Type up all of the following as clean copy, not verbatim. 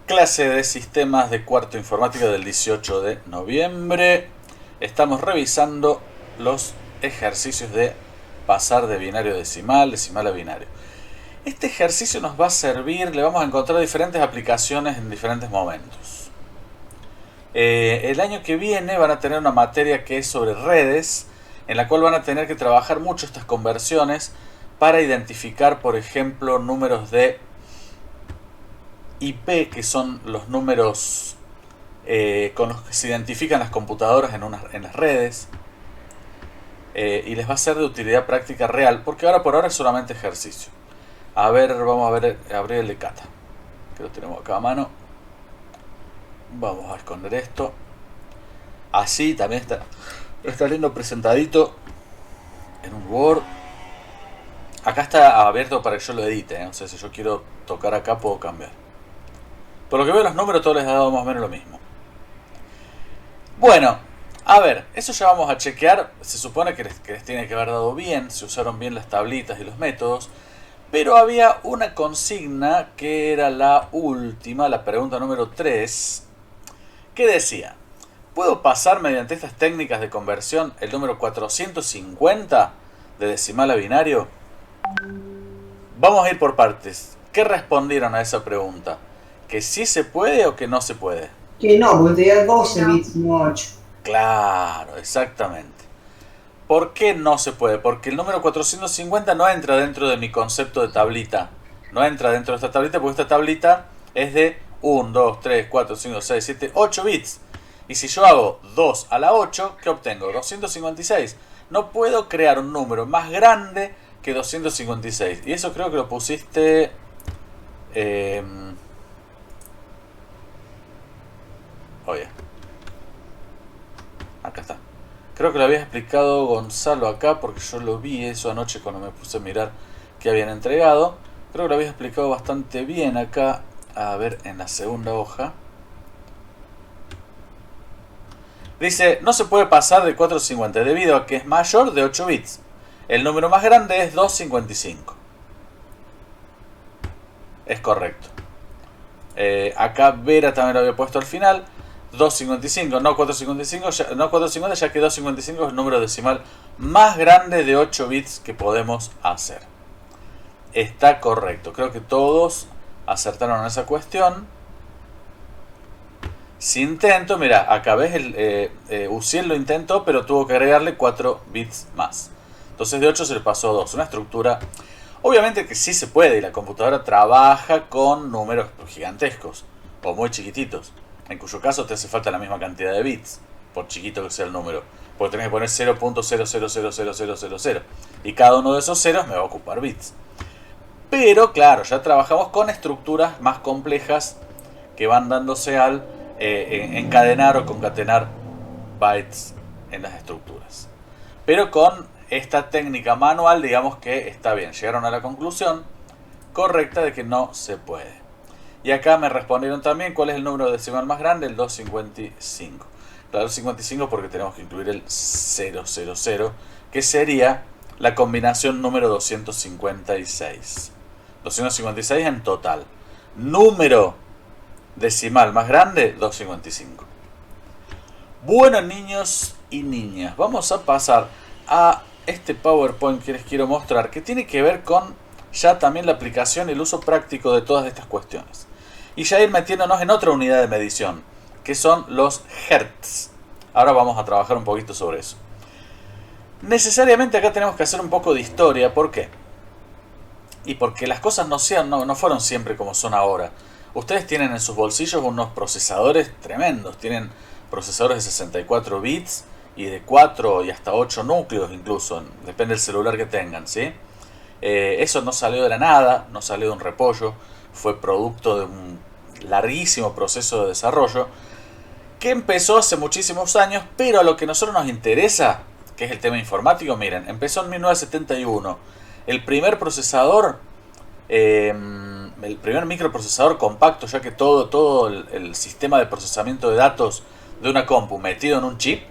Clase de sistemas de cuarto informática del 18 de noviembre. Estamos revisando los ejercicios de pasar de binario a decimal, decimal a binario. Este ejercicio nos va a servir, le vamos a encontrar diferentes aplicaciones en diferentes momentos. El año que viene van a tener una materia que es sobre redes, en la cual van a tener que trabajar mucho estas conversiones para identificar, por ejemplo, números de IP, que son los números con los que se identifican las computadoras en las redes. Y les va a ser de utilidad práctica real, porque ahora por ahora es solamente ejercicio. A ver, vamos a abrir el de Kata, que lo tenemos acá a mano. Vamos a esconder esto. Así también está lindo presentadito en un Word. Acá está abierto para que yo lo edite, O sea, si yo quiero tocar acá puedo cambiar. Por lo que veo los números todos les he dado más o menos lo mismo. Bueno, a ver, eso ya vamos a chequear. Se supone que les tiene que haber dado bien, se usaron bien las tablitas y los métodos. Pero había una consigna que era la última, la pregunta número 3, que decía: ¿puedo pasar mediante estas técnicas de conversión el número 450 de decimal a binario? Vamos a ir por partes. ¿Qué respondieron a esa pregunta? ¿Que sí se puede o que no se puede? Que no, porque te da 12 bits, no 8. Claro, exactamente. ¿Por qué no se puede? Porque el número 450 no entra dentro de mi concepto de tablita. No entra dentro de esta tablita porque esta tablita es de 1, 2, 3, 4, 5, 6, 7, 8 bits. Y si yo hago 2 a la 8, ¿qué obtengo? 256. No puedo crear un número más grande que 256. Y eso creo que lo pusiste... Oye. Acá está. Creo que lo había explicado Gonzalo acá, porque yo lo vi eso anoche cuando me puse a mirar qué habían entregado. Creo que lo había explicado bastante bien acá. A ver, en la segunda hoja. Dice, no se puede pasar de 450 debido a que es mayor de 8 bits. El número más grande es 255. Es correcto. Acá Vera también lo había puesto al final. 255, no 455, no 450, ya que 255 es el número decimal más grande de 8 bits que podemos hacer. Está correcto, creo que todos acertaron en esa cuestión. Si intento, mira, acá ves, Uciel lo intentó, pero tuvo que agregarle 4 bits más. Entonces de 8 se le pasó a 2, una estructura... Obviamente que sí se puede, y la computadora trabaja con números gigantescos o muy chiquititos, en cuyo caso te hace falta la misma cantidad de bits, por chiquito que sea el número, porque tenés que poner 0.000000, y cada uno de esos ceros me va a ocupar bits. Pero claro, ya trabajamos con estructuras más complejas que van dándose al encadenar o concatenar bytes en las estructuras. Pero con esta técnica manual, digamos que está bien. Llegaron a la conclusión correcta de que no se puede. Y acá me respondieron también cuál es el número decimal más grande, el 255. Claro, 255 porque tenemos que incluir el 000, que sería la combinación número 256. 256 en total. Número decimal más grande, 255. Bueno, niños y niñas, vamos a pasar a este PowerPoint que les quiero mostrar, que tiene que ver con ya también la aplicación y el uso práctico de todas estas cuestiones. Y ya ir metiéndonos en otra unidad de medición, que son los hertz. Ahora vamos a trabajar un poquito sobre eso. Necesariamente acá tenemos que hacer un poco de historia. ¿Por qué? Y porque las cosas no fueron siempre como son ahora. Ustedes tienen en sus bolsillos unos procesadores tremendos. Tienen procesadores de 64 bits y de 4 y hasta 8 núcleos incluso. Depende del celular que tengan, ¿sí? Eso no salió de la nada, no salió de un repollo. Fue producto de un larguísimo proceso de desarrollo que empezó hace muchísimos años, pero a lo que a nosotros nos interesa, que es el tema informático, miren, empezó en 1971. El primer procesador, el primer microprocesador compacto, ya que todo el sistema de procesamiento de datos de una compu metido en un chip,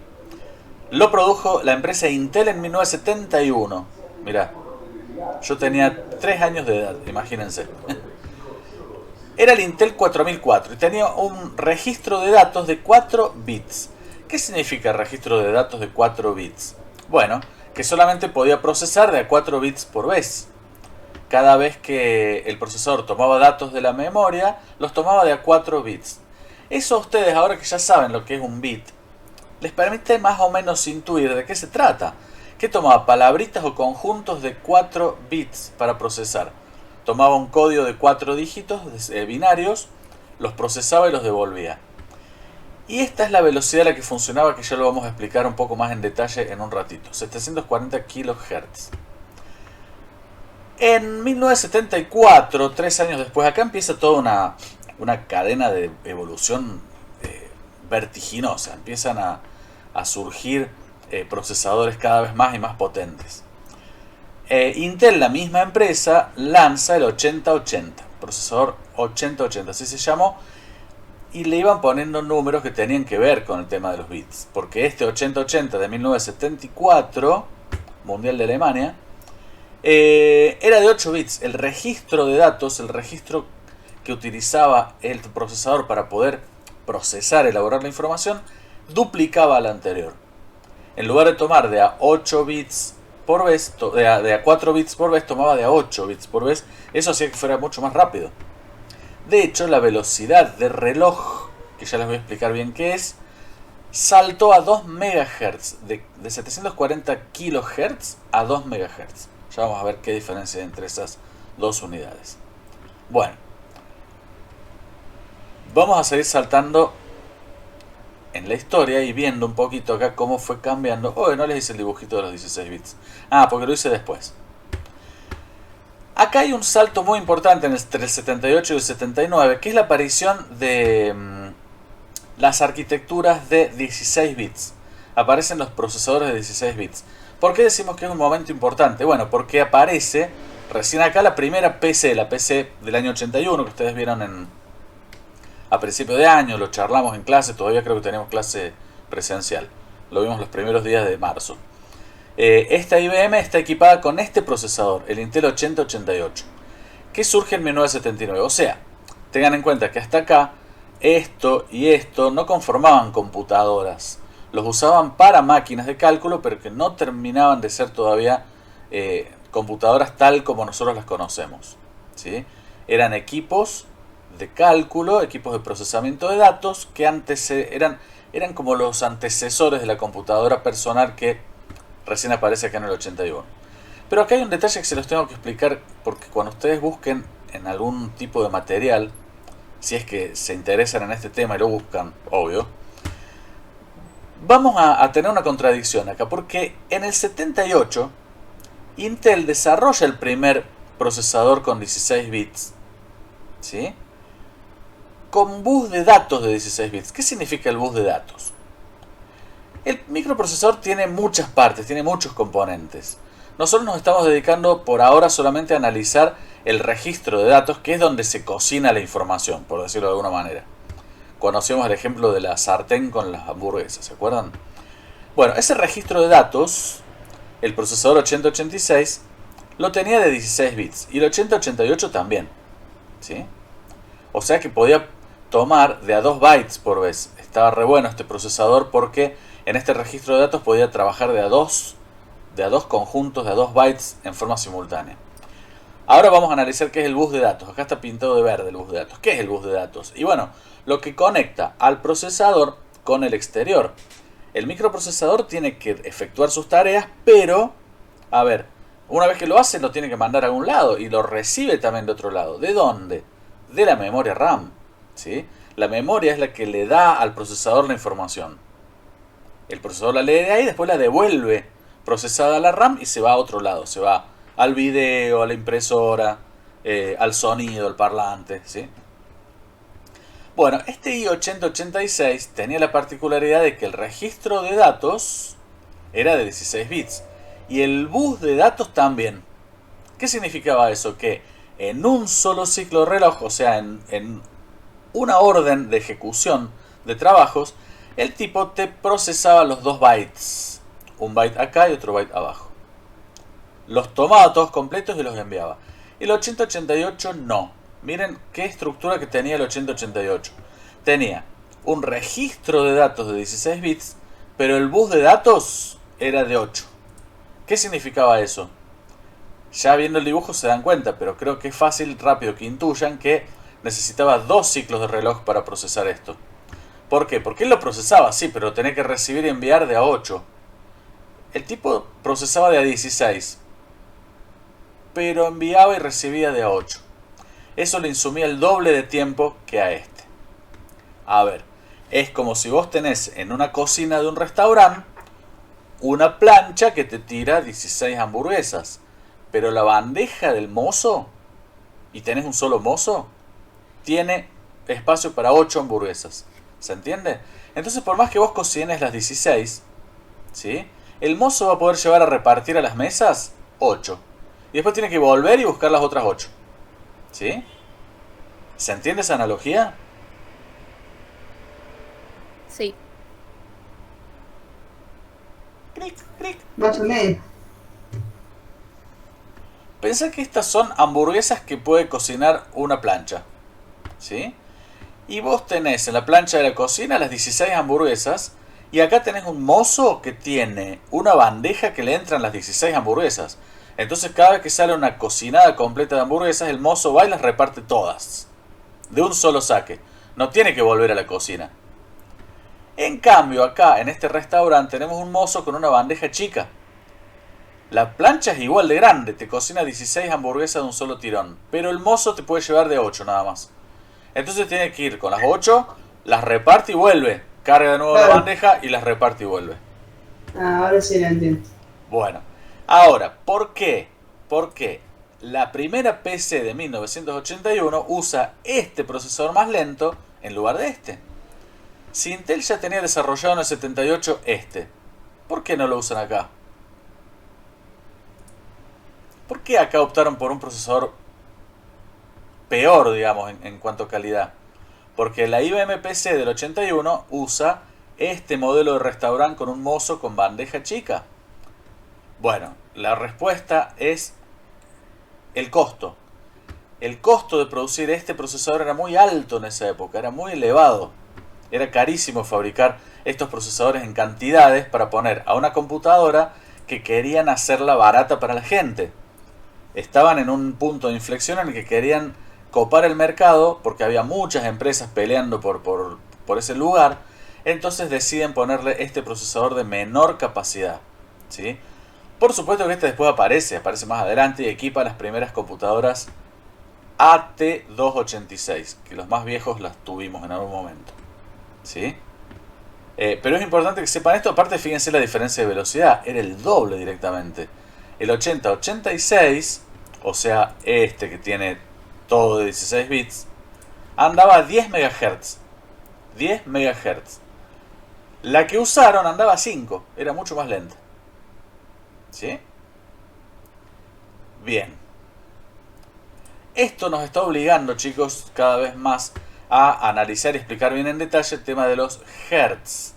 lo produjo la empresa Intel en 1971. Mirá, yo tenía 3 años de edad, imagínense. era el Intel 4004 y tenía un registro de datos de 4 bits. ¿Qué significa registro de datos de 4 bits? Bueno, que solamente podía procesar de a 4 bits por vez. Cada vez que el procesador tomaba datos de la memoria, los tomaba de a 4 bits. Eso a ustedes, ahora que ya saben lo que es un bit, les permite más o menos intuir de qué se trata. Que tomaba palabritas o conjuntos de 4 bits para procesar. Tomaba un código de 4 dígitos binarios, los procesaba y los devolvía. Y esta es la velocidad a la que funcionaba, que ya lo vamos a explicar un poco más en detalle en un ratito. 740 kHz. En 1974, 3 años después, acá empieza toda una cadena de evolución vertiginosa. Empiezan a surgir procesadores cada vez más y más potentes. Intel, la misma empresa, lanza el 8080, procesador 8080, así se llamó, y le iban poniendo números que tenían que ver con el tema de los bits, porque este 8080 de 1974, Mundial de Alemania, era de 8 bits. El registro de datos, el registro que utilizaba el procesador para poder procesar, elaborar la información, duplicaba al anterior. En lugar de tomar de a 8 bits por vez, de a 4 bits por vez, tomaba de a 8 bits por vez. Eso hacía que fuera mucho más rápido. De hecho, la velocidad de reloj, que ya les voy a explicar bien qué es, saltó a 2 MHz, de 740 kHz a 2 MHz. Ya vamos a ver qué diferencia hay entre esas dos unidades. Bueno, vamos a seguir saltando en la historia y viendo un poquito acá cómo fue cambiando. Oh, no les hice el dibujito de los 16 bits. Ah, porque lo hice después. Acá hay un salto muy importante entre el 78 y el 79, que es la aparición de las arquitecturas de 16 bits. Aparecen los procesadores de 16 bits. ¿Por qué decimos que es un momento importante? Bueno, porque aparece recién acá la primera PC, la PC del año 81, que ustedes vieron a principio de año, lo charlamos en clase, todavía creo que tenemos clase presencial. Lo vimos los primeros días de marzo. Esta IBM está equipada con este procesador, el Intel 8088, que surge en 1979. O sea, tengan en cuenta que hasta acá, esto y esto no conformaban computadoras. Los usaban para máquinas de cálculo, pero que no terminaban de ser todavía computadoras tal como nosotros las conocemos, ¿sí? Eran equipos de cálculo, equipos de procesamiento de datos, que antes eran como los antecesores de la computadora personal que recién aparece acá en el 81. Pero acá hay un detalle que se los tengo que explicar, porque cuando ustedes busquen en algún tipo de material, si es que se interesan en este tema y lo buscan, obvio, vamos a tener una contradicción acá, porque en el 78 Intel desarrolla el primer procesador con 16 bits, ¿sí? Con bus de datos de 16 bits. ¿Qué significa el bus de datos? El microprocesador tiene muchas partes, tiene muchos componentes. Nosotros nos estamos dedicando por ahora solamente a analizar el registro de datos, que es donde se cocina la información, por decirlo de alguna manera. Conocemos el ejemplo de la sartén con las hamburguesas, ¿se acuerdan? Bueno, ese registro de datos, el procesador 8086, lo tenía de 16 bits y el 8088 también, ¿sí? O sea que podía tomar de a 2 bytes por vez. Estaba re bueno este procesador porque en este registro de datos podía trabajar de a dos conjuntos, de a 2 bytes en forma simultánea. Ahora vamos a analizar qué es el bus de datos. Acá está pintado de verde el bus de datos. ¿Qué es el bus de datos? Y bueno, lo que conecta al procesador con el exterior. El microprocesador tiene que efectuar sus tareas, pero, a ver, una vez que lo hace lo tiene que mandar a algún lado y lo recibe también de otro lado. ¿De dónde? De la memoria RAM, ¿sí? La memoria es la que le da al procesador la información. El procesador la lee de ahí, después la devuelve procesada a la RAM y se va a otro lado. Se va al video, a la impresora, al sonido, al parlante, ¿sí? Bueno, este i8086 tenía la particularidad de que el registro de datos era de 16 bits y el bus de datos también. ¿Qué significaba eso? Que en un solo ciclo de reloj, o sea, en una orden de ejecución de trabajos, el tipo te procesaba los 2 bytes. Un byte acá y otro byte abajo. Los tomaba todos completos y los enviaba. El 8088 no. miren qué estructura que tenía el 8088. Tenía un registro de datos de 16 bits, pero el bus de datos era de 8. ¿Qué significaba eso? Ya viendo el dibujo se dan cuenta, pero creo que es fácil, rápido que intuyan que necesitaba 2 ciclos de reloj para procesar esto. ¿Por qué? Porque él lo procesaba, sí, pero tenía que recibir y enviar de a 8. El tipo procesaba de a 16, pero enviaba y recibía de a 8. Eso le insumía el doble de tiempo que a este. A ver, es como si vos tenés en una cocina de un restaurante una plancha que te tira 16 hamburguesas, pero la bandeja del mozo, y tenés un solo mozo, tiene espacio para 8 hamburguesas. ¿Se entiende? Entonces, por más que vos cocines las 16, ¿sí? El mozo va a poder llevar a repartir a las mesas 8. Y después tiene que volver y buscar las otras 8. ¿Sí? ¿Se entiende esa analogía? Sí. Clic, clic. Más o menos. Pensá que estas son hamburguesas que puede cocinar una plancha. ¿Sí? Y vos tenés en la plancha de la cocina las 16 hamburguesas. Y acá tenés un mozo que tiene una bandeja que le entran las 16 hamburguesas. Entonces cada vez que sale una cocinada completa de hamburguesas, el mozo va y las reparte todas. De un solo saque. No tiene que volver a la cocina. En cambio acá en este restaurante tenemos un mozo con una bandeja chica. La plancha es igual de grande, te cocina 16 hamburguesas de un solo tirón. Pero el mozo te puede llevar de 8 nada más. Entonces tiene que ir con las 8, las reparte y vuelve. Carga de nuevo la bandeja y las reparte y vuelve. Ah, ahora sí la entiendo. Bueno, ahora, ¿por qué? Porque la primera PC de 1981 usa este procesador más lento en lugar de este. Si Intel ya tenía desarrollado en el 78 este, ¿por qué no lo usan acá? ¿Por qué acá optaron por un procesador peor, digamos, en cuanto a calidad? Porque la IBM PC del 81 usa este modelo de restaurante con un mozo con bandeja chica. Bueno, la respuesta es el costo. El costo de producir este procesador era muy alto en esa época, era muy elevado. Era carísimo fabricar estos procesadores en cantidades para poner a una computadora que querían hacerla barata para la gente. Estaban en un punto de inflexión en el que querían copar el mercado porque había muchas empresas peleando por ese lugar. Entonces deciden ponerle este procesador de menor capacidad, ¿sí? Por supuesto que este después aparece más adelante y equipa las primeras computadoras AT286, que los más viejos las tuvimos en algún momento, ¿sí? Pero es importante que sepan esto. Aparte, fíjense la diferencia de velocidad, era el doble directamente. El 8086, o sea este que tiene todo de 16 bits, andaba a 10 MHz. 10 MHz. La que usaron andaba a 5, era mucho más lenta. ¿Sí? Bien. Esto nos está obligando, chicos, cada vez más a analizar y explicar bien en detalle el tema de los hertz.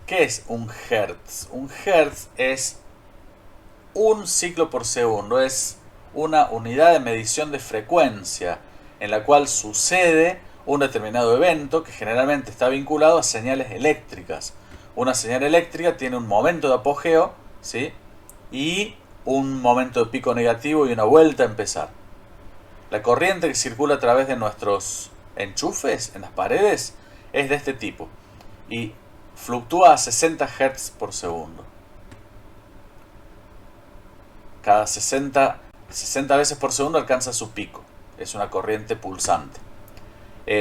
¿Qué es un hertz? Un hertz es un ciclo por segundo, es una unidad de medición de frecuencia en la cual sucede un determinado evento que generalmente está vinculado a señales eléctricas. Una señal eléctrica tiene un momento de apogeo, ¿sí? Y un momento de pico negativo y una vuelta a empezar. La corriente que circula a través de nuestros enchufes en las paredes es de este tipo y fluctúa a 60 Hz por segundo. Cada 60 veces por segundo alcanza su pico. Es una corriente pulsante.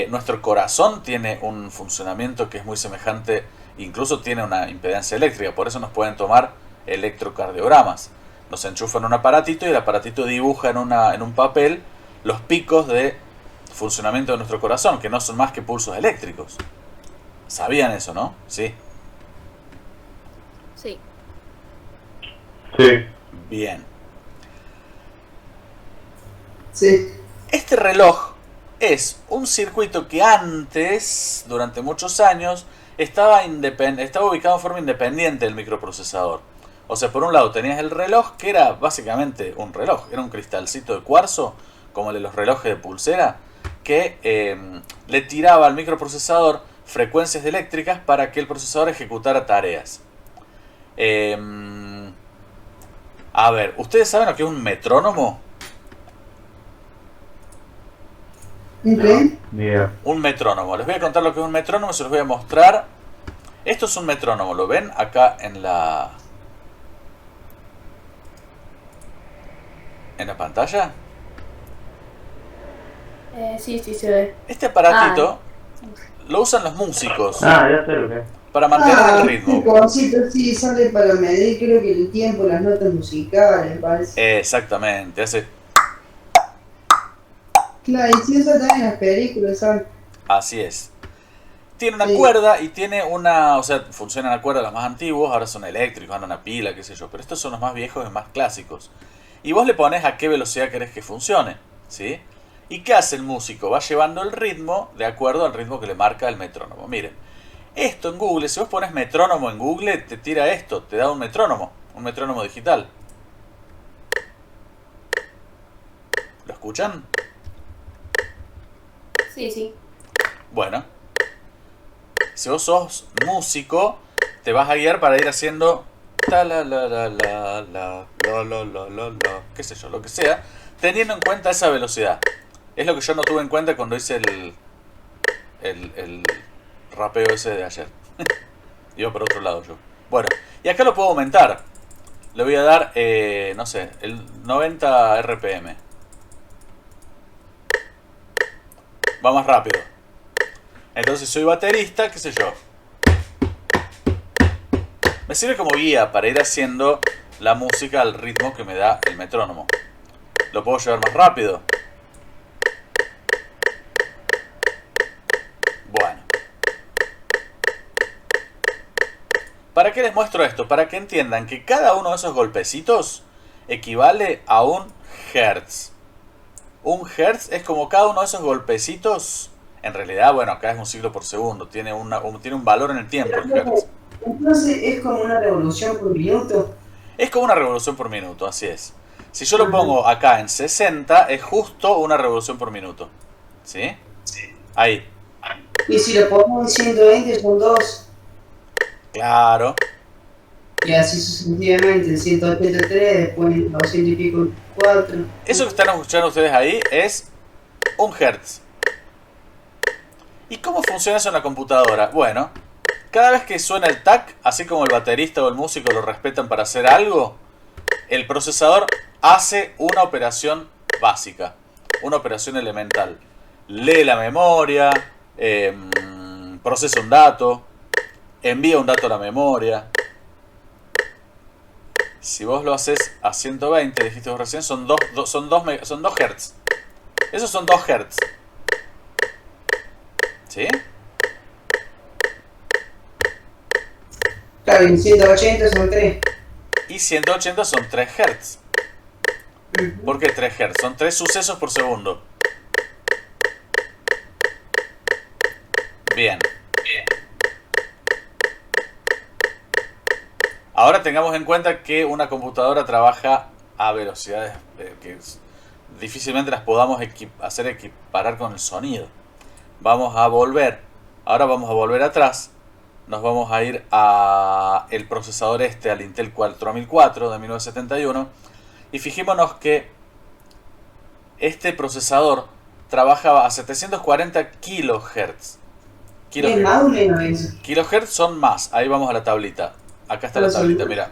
Nuestro corazón tiene un funcionamiento que es muy semejante, incluso tiene una impedancia eléctrica, por eso nos pueden tomar electrocardiogramas. Nos enchufan un aparatito y el aparatito dibuja en un papel los picos de funcionamiento de nuestro corazón, que no son más que pulsos eléctricos. ¿Sabían eso, no? Sí. Sí. Sí. Bien. Sí. Este reloj es un circuito que antes, durante muchos años, estaba ubicado en forma independiente del microprocesador. O sea, por un lado tenías el reloj, que era básicamente un reloj, era un cristalcito de cuarzo como el de los relojes de pulsera, que le tiraba al microprocesador frecuencias eléctricas para que el procesador ejecutara tareas. A ver, ¿ustedes saben lo que es un metrónomo? ¿qué? Mira. Un metrónomo. Les voy a contar lo que es un metrónomo, se los voy a mostrar. Esto es un metrónomo, ¿lo ven? Acá en la pantalla. Sí, se ve. Este aparatito lo usan los músicos Ah, ya sé lo que es. para mantener el ritmo. Este cosito sí sale para medir, creo que el tiempo, las notas musicales, parece. Exactamente, hace Claro, y si usa también en las películas, ¿sabes? así es. Tiene una Sí. cuerda y tiene una... O sea, funcionan a cuerda los más antiguos, ahora son eléctricos, andan a pila, qué sé yo. Pero estos son los más viejos y más clásicos. Y vos le pones a qué velocidad querés que funcione, ¿sí? ¿Y qué hace el músico? Va llevando el ritmo de acuerdo al ritmo que le marca el metrónomo. Miren, esto en Google, si vos pones metrónomo en Google, te tira esto, te da un metrónomo digital. ¿Lo escuchan? Sí. Bueno, si vos sos músico, te vas a guiar para ir haciendo ta la la la la la la la la la la, qué sé yo, lo que sea, teniendo en cuenta esa velocidad. Es lo que yo no tuve en cuenta cuando hice el rapeo ese de ayer. Iba por otro lado yo. Bueno, y acá lo puedo aumentar. Le voy a dar, no sé, el 90 RPM. Va más rápido. Entonces soy baterista, qué sé yo. Me sirve como guía para ir haciendo la música al ritmo que me da el metrónomo. Lo puedo llevar más rápido. Bueno. ¿Para qué les muestro esto? Para que entiendan que cada uno de esos golpecitos equivale a un hertz. Un hertz es como cada uno de esos golpecitos. En realidad, bueno, acá es un ciclo por segundo. Tiene un valor en el tiempo el hertz. Entonces es como una revolución por minuto. Es como una revolución por minuto, así es. Si yo lo pongo acá en 60, es justo una revolución por minuto. ¿Sí? Ahí. Y si lo ponemos en 120 son 2. Claro. Y así sucesivamente, en 183, después en 200 y pico, 4. Eso que están escuchando ustedes ahí es un hertz. ¿Y cómo funciona eso en la computadora? Bueno, cada vez que suena el tac, así como el baterista o el músico lo respetan para hacer algo, el procesador hace una operación básica, una operación elemental. Lee la memoria, procesa un dato, envía un dato a la memoria. Si vos lo haces a 120, dijiste vos recién, son 2 Hz. Esos son 2 Hz. ¿Sí? Claro, en 180 son 3. Y 180 son 3 Hz. ¿Por qué 3 Hz? Son 3 sucesos por segundo. Bien. Ahora tengamos en cuenta que una computadora trabaja a velocidades que difícilmente las podamos hacer equiparar con el sonido. Vamos a volver. Ahora vamos a volver atrás. Nos vamos a ir a el procesador al Intel 4004 de 1971. Y fijémonos que este procesador trabajaba a 740 kHz. ¿Es más o menos eso? Kilohertz son más. Ahí vamos a la tablita. Acá está la tablita, mira.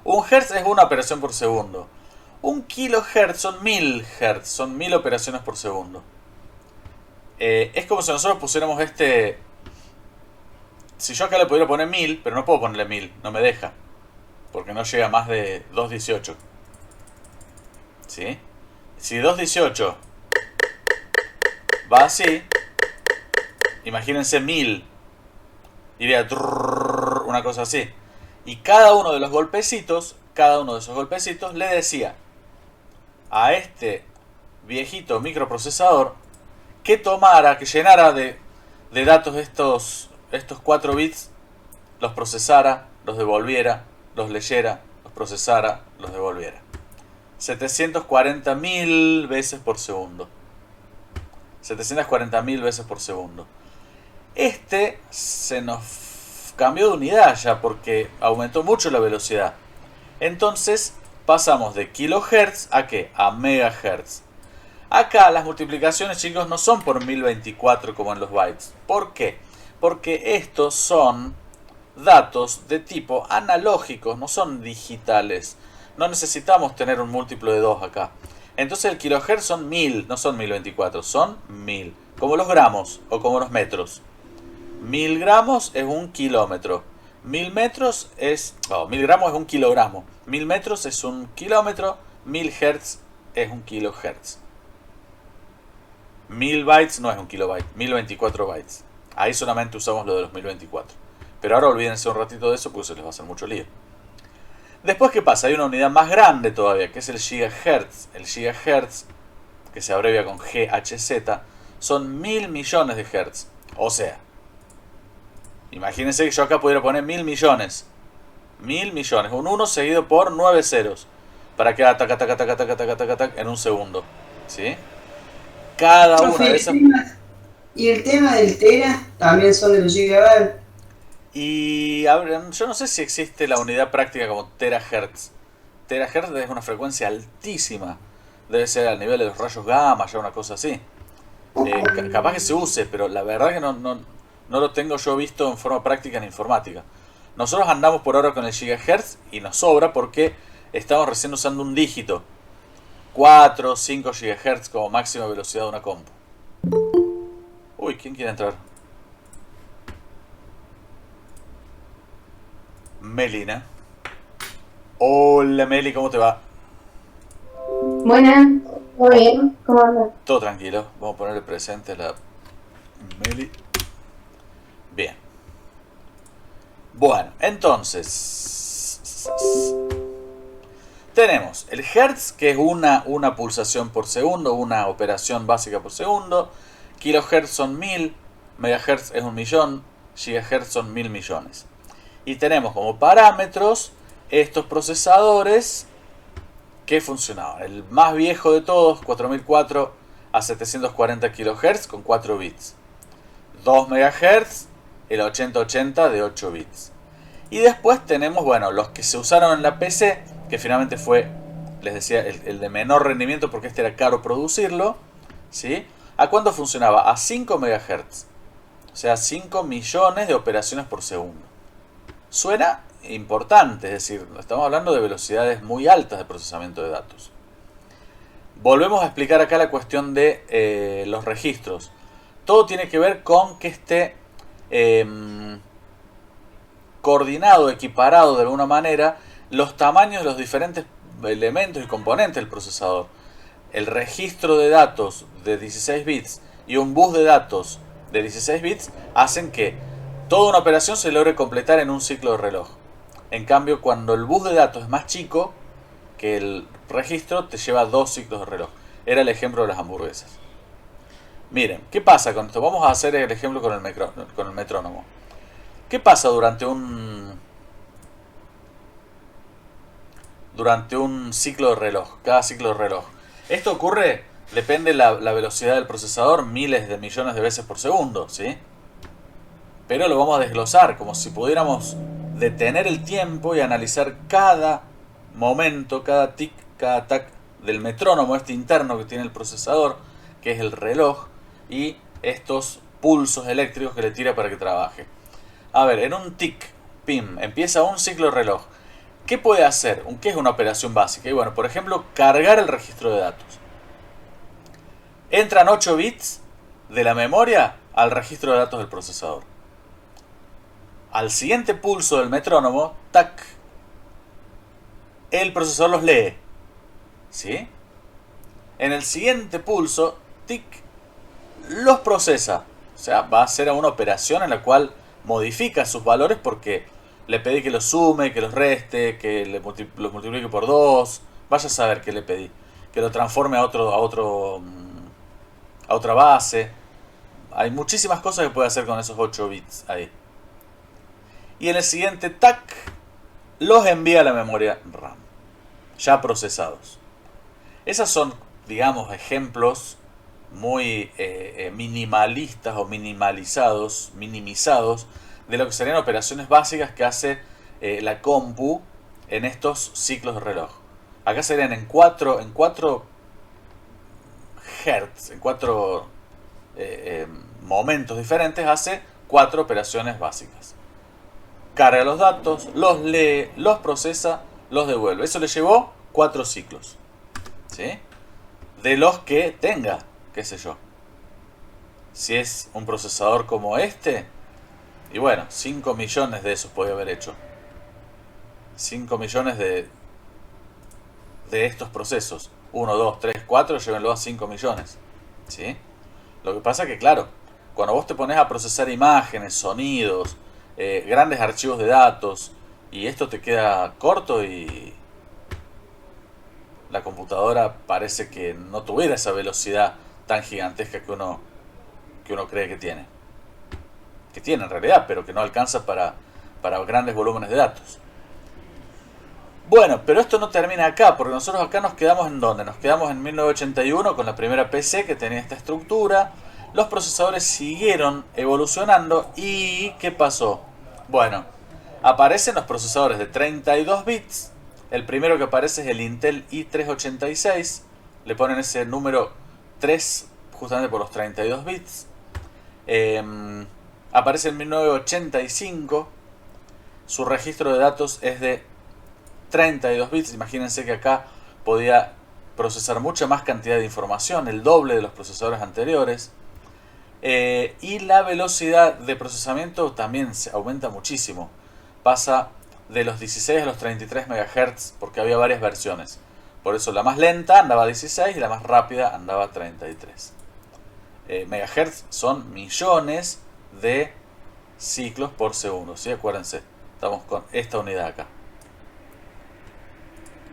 Un hertz es una operación por segundo. Un kilohertz son 1000 hertz. Son 1000 operaciones por segundo. Es como si nosotros pusiéramos este... Si yo acá le pudiera poner 1000, pero no puedo ponerle 1000. No me deja. Porque no llega a más de 218. ¿Sí? Si 218 va así, imagínense 1000. Iría una cosa así. Y cada uno de los golpecitos, le decía a este viejito microprocesador que tomara, que llenara de datos estos 4 bits, los procesara, los devolviera, los leyera, los procesara, los devolviera. 740.000 veces por segundo. 740.000 veces por segundo. Este se nos cambió de unidad ya porque aumentó mucho la velocidad. Entonces pasamos de kilohertz a ¿qué? A megahertz. Acá las multiplicaciones, chicos, no son por 1024 como en los bytes. ¿Por qué? Porque estos son datos de tipo analógicos, no son digitales. No necesitamos tener un múltiplo de 2 acá. Entonces el kilohertz son 1000, no son 1024, son 1000. Como los gramos o como los metros. 1000 gramos es un kilómetro. 1000 metros es... 1000 gramos es un kilogramo. 1000 metros es un kilómetro. 1000 hertz es un kilohertz. 1000 bytes no es un kilobyte. 1024 bytes. Ahí solamente usamos lo de los 1024. Pero ahora olvídense un ratito de eso porque se les va a hacer mucho lío. Después, ¿qué pasa? Hay una unidad más grande todavía, que es el gigahertz. El gigahertz, que se abrevia con GHz, son 1000 millones de hertz. O sea, imagínense que yo acá pudiera poner 1000 millones. 1000 millones. Un 1 seguido por 9 ceros. Para que haga taca, taca, taca, taca, taca, taca, taca, en un segundo. ¿Sí? Cada una de esas... Y el tema del tera también son de los gigabytes. Y yo no sé si existe la unidad práctica como terahertz. Terahertz es una frecuencia altísima. Debe ser al nivel de los rayos gamma, ya una cosa así. Capaz que se use, pero la verdad que no lo tengo yo visto en forma práctica en informática. Nosotros andamos por ahora con el gigahertz y nos sobra porque estamos recién usando un dígito. 4 o 5 GHz como máxima velocidad de una compu. Uy, ¿quién quiere entrar? Melina. Hola Meli, ¿cómo te va? Buenas, ¿todo bien? ¿Cómo andas? Todo tranquilo. Vamos a ponerle presente a la Meli. Bien. Bueno, entonces tenemos el hertz, que es una pulsación por segundo, una operación básica por segundo. Kilohertz son 1000, megahertz es 1.000.000, gigahertz son 1000 millones. Y tenemos como parámetros estos procesadores que funcionaban. El más viejo de todos, 4004 a 740 kHz con 4 bits. 2 MHz, el 8080 de 8 bits. Y después tenemos, bueno, los que se usaron en la PC, que finalmente fue, les decía, el de menor rendimiento porque este era caro producirlo. ¿Sí? ¿A cuánto funcionaba? A 5 MHz. O sea, 5 millones de operaciones por segundo. Suena importante, es decir, estamos hablando de velocidades muy altas de procesamiento de datos. Volvemos a explicar acá la cuestión de los registros. Todo tiene que ver con que esté coordinado, equiparado de alguna manera los tamaños de los diferentes elementos y componentes del procesador. El registro de datos de 16 bits y un bus de datos de 16 bits hacen que toda una operación se logre completar en un ciclo de reloj. En cambio, cuando el bus de datos es más chico que el registro, te lleva 2 ciclos de reloj. Era el ejemplo de las hamburguesas. Miren, ¿qué pasa con esto? Vamos a hacer el ejemplo con el metrónomo. ¿Qué pasa durante un ciclo de reloj? Cada ciclo de reloj. Esto ocurre, depende la velocidad del procesador, miles de millones de veces por segundo, ¿sí? Pero lo vamos a desglosar como si pudiéramos detener el tiempo y analizar cada momento, cada tic, cada tac del metrónomo este interno que tiene el procesador, que es el reloj, y estos pulsos eléctricos que le tira para que trabaje. A ver, en un tic, pim, empieza un ciclo de reloj. ¿Qué puede hacer? ¿Qué es una operación básica? Y bueno, por ejemplo, cargar el registro de datos. Entran 8 bits de la memoria al registro de datos del procesador. Al siguiente pulso del metrónomo, tac, el procesador los lee. ¿Sí? En el siguiente pulso, tic, los procesa. O sea, va a ser una operación en la cual modifica sus valores porque le pedí que los sume, que los reste, que los multiplique por 2. Vaya a saber qué le pedí. Que lo transforme a otra base. Hay muchísimas cosas que puede hacer con esos 8 bits ahí. Y en el siguiente tac, los envía a la memoria RAM. Ya procesados. Esas son, digamos, ejemplos muy minimalistas o minimizados de lo que serían operaciones básicas que hace la compu en estos ciclos de reloj. Acá serían en 4 Hz, en 4 momentos diferentes, hace 4 operaciones básicas. Carga los datos, los lee, los procesa, los devuelve. Eso le llevó 4 ciclos, ¿sí? De los que tenga, qué sé yo. Si es un procesador como este, y bueno, 5 millones de esos podía haber hecho. 5 millones de estos procesos. 1, 2, 3, 4, llévenlo a 5 millones. ¿Sí? Lo que pasa que, claro, cuando vos te pones a procesar imágenes, sonidos, grandes archivos de datos, y esto te queda corto y la computadora parece que no tuviera esa velocidad tan gigantesca que uno cree que tiene. Que tiene en realidad, pero que no alcanza para grandes volúmenes de datos. Bueno, pero esto no termina acá, porque nosotros acá nos quedamos en ¿dónde? Nos quedamos en 1981 con la primera PC que tenía esta estructura. Los procesadores siguieron evolucionando y ¿qué pasó? Bueno, aparecen los procesadores de 32 bits. El primero que aparece es el Intel i386. Le ponen ese número 3 justamente por los 32 bits. Aparece en 1985. Su registro de datos es de 32 bits. Imagínense que acá podía procesar mucha más cantidad de información, el doble de los procesadores anteriores. Y la velocidad de procesamiento también se aumenta muchísimo. Pasa de los 16 a los 33 MHz porque había varias versiones. Por eso la más lenta andaba a 16 y la más rápida andaba a 33. Megahertz son millones de ciclos por segundo, ¿sí? Acuérdense, estamos con esta unidad acá.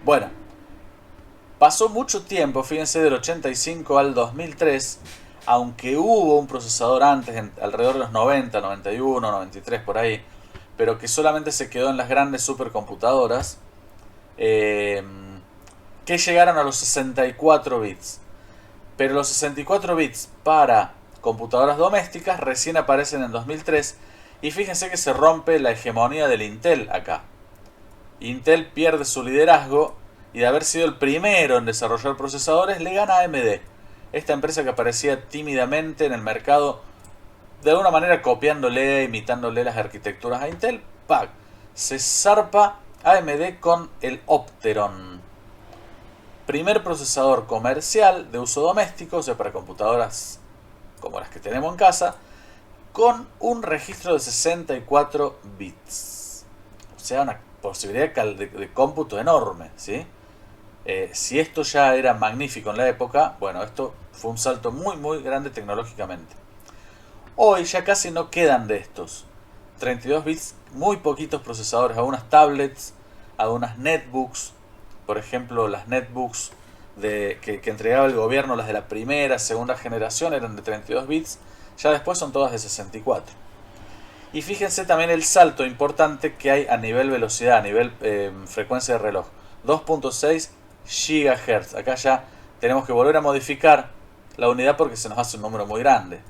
Bueno, pasó mucho tiempo, fíjense, del 85 al 2003, aunque hubo un procesador antes, alrededor de los 90, 91, 93 por ahí, pero que solamente se quedó en las grandes supercomputadoras, que llegaron a los 64 bits. Pero los 64 bits para computadoras domésticas recién aparecen en 2003, y fíjense que se rompe la hegemonía del Intel acá. Intel pierde su liderazgo y de haber sido el primero en desarrollar procesadores le gana a AMD. Esta empresa que aparecía tímidamente en el mercado, de alguna manera copiándole, imitándole las arquitecturas a Intel, ¡pac! Se zarpa AMD con el Opteron. Primer procesador comercial de uso doméstico, o sea, para computadoras como las que tenemos en casa, con un registro de 64 bits. O sea, una posibilidad de cómputo enorme, ¿sí? Si esto ya era magnífico en la época, bueno, esto fue un salto muy muy grande tecnológicamente. Hoy ya casi no quedan de estos 32 bits, muy poquitos procesadores, algunas tablets, algunas netbooks, por ejemplo las netbooks que entregaba el gobierno, las de la primera, segunda generación eran de 32 bits, ya después son todas de 64. Y fíjense también el salto importante que hay a nivel velocidad, a nivel frecuencia de reloj. 2.6 GHz. Acá ya tenemos que volver a modificar la unidad porque se nos hace un número muy grande.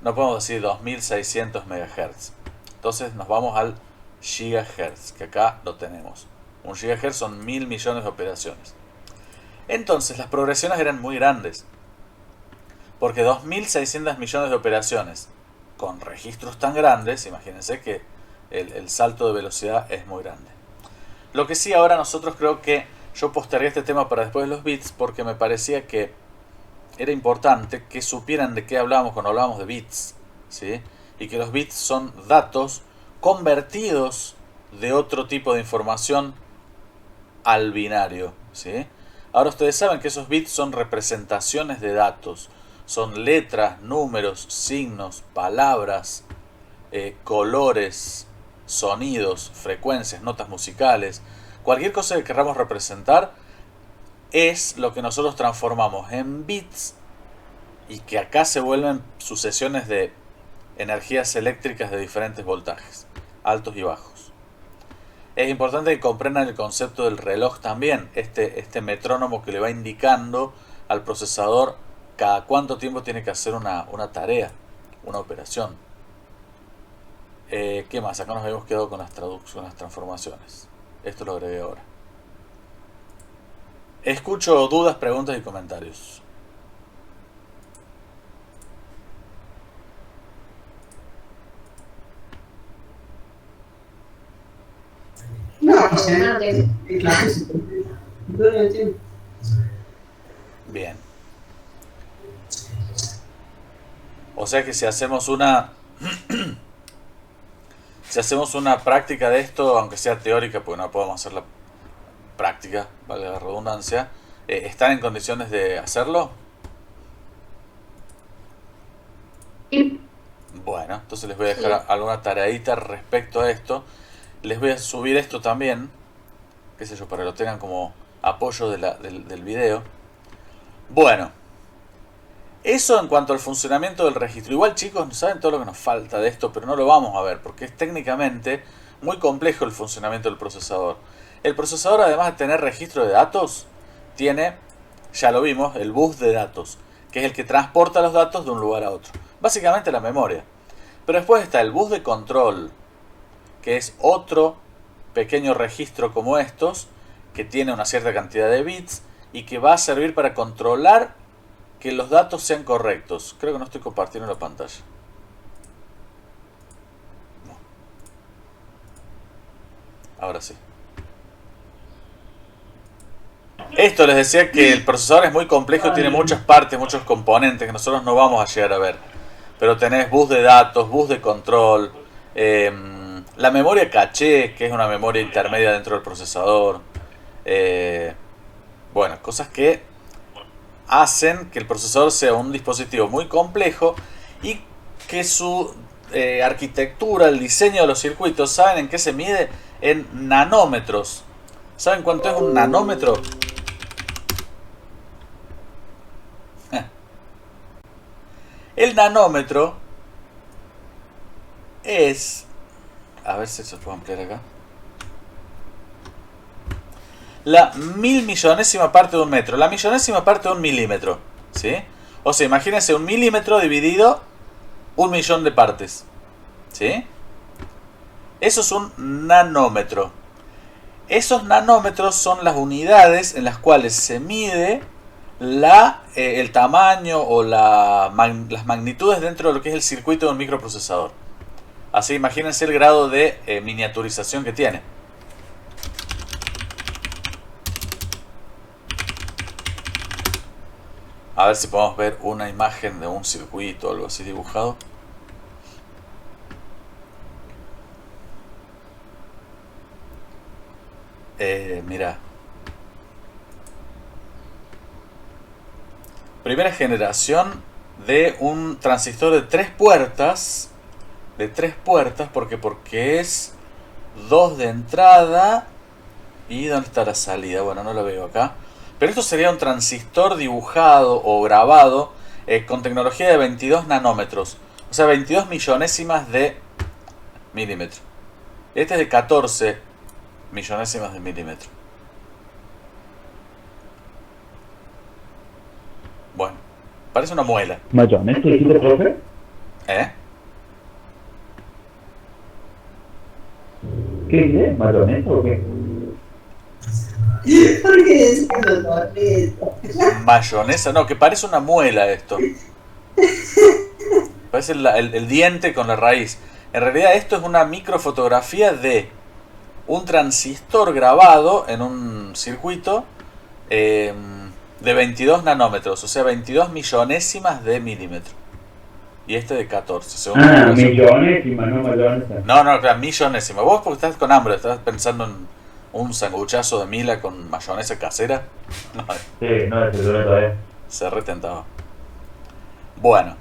No podemos decir 2600 MHz. Entonces nos vamos al gigahertz, que acá lo tenemos. Un gigahertz son 1000 millones de operaciones. Entonces las progresiones eran muy grandes. Porque 2600 millones de operaciones con registros tan grandes, imagínense que el salto de velocidad es muy grande. Lo que sí, ahora nosotros creo que yo postergué este tema para después de los bits porque me parecía que era importante que supieran de qué hablábamos cuando hablábamos de bits, ¿sí? Y que los bits son datos convertidos de otro tipo de información al binario, ¿sí? Ahora ustedes saben que esos bits son representaciones de datos. Son letras, números, signos, palabras, colores, sonidos, frecuencias, notas musicales. Cualquier cosa que queramos representar es lo que nosotros transformamos en bits y que acá se vuelven sucesiones de energías eléctricas de diferentes voltajes, altos y bajos. Es importante que comprendan el concepto del reloj también, este metrónomo que le va indicando al procesador cada cuánto tiempo tiene que hacer una tarea, una operación. ¿Qué más? Acá nos habíamos quedado con las traducciones, las transformaciones. Esto lo agregué ahora. Escucho dudas, preguntas y comentarios. No, o sea, No, que- claro, sí. No lo entiendo. Bien. O sea que si hacemos una si hacemos una práctica de esto, aunque sea teórica, porque no podemos hacer la práctica, vale la redundancia, ¿están en condiciones de hacerlo? y- Bueno, entonces les voy a dejar alguna tareadita respecto a esto. Les voy a subir esto también, qué sé yo, para que lo tengan como apoyo del video. Bueno, eso en cuanto al funcionamiento del registro. Igual, chicos, saben todo lo que nos falta de esto, pero no lo vamos a ver porque es técnicamente muy complejo el funcionamiento del procesador. El procesador, además de tener registro de datos, tiene, ya lo vimos, el bus de datos, que es el que transporta los datos de un lugar a otro. Básicamente la memoria. Pero después está el bus de control, que es otro pequeño registro como estos, que tiene una cierta cantidad de bits y que va a servir para controlar que los datos sean correctos. Creo que no estoy compartiendo la pantalla. No. Ahora sí. Esto les decía que el procesador es muy complejo, tiene muchas partes, muchos componentes que nosotros no vamos a llegar a ver. Pero tenés bus de datos, bus de control, la memoria caché, que es una memoria intermedia dentro del procesador. Bueno, cosas que hacen que el procesador sea un dispositivo muy complejo y que su arquitectura, el diseño de los circuitos, ¿saben en qué se mide? En nanómetros. ¿Saben cuánto es un nanómetro? El nanómetro es... A ver si se puede ampliar acá. La 1000.000.000ª parte de un metro. La millonésima parte de un milímetro. ¿Sí? O sea, imagínense un milímetro dividido 1.000.000 de partes. ¿Sí? Eso es un nanómetro. Esos nanómetros son las unidades en las cuales se mide el tamaño o las magnitudes dentro de lo que es el circuito de un microprocesador. Así imagínense el grado de miniaturización que tiene. A ver si podemos ver una imagen de un circuito o algo así dibujado. Mira. Primera generación de un transistor de 3 puertas. De 3 puertas, porque es 2 de entrada. ¿Y dónde está la salida? Bueno, no la veo acá. Pero esto sería un transistor dibujado o grabado con tecnología de 22 nanómetros. O sea, 22 millonésimas de milímetro. Este es de 14 millonésimas de milímetro. Bueno, parece una muela. ¿Mayones tú dijiste, profe? ¿Eh? ¿Qué dice? ¿Mayones o qué? ¿Por qué decís eso? Mayonesa, no, que parece una muela esto. Parece el diente con la raíz. En realidad esto es una microfotografía de un transistor grabado en un circuito de 22 nanómetros, o sea, 22 millonésimas de milímetro. Y este de 14, según la calculación. Millonésima, no mayonesa. No, claro, millonésima. Vos porque estás con hambre, estás pensando en un sanguchazo de mila con mayonesa casera. No, Sí, no, es el todavía. se retentaba. Bueno,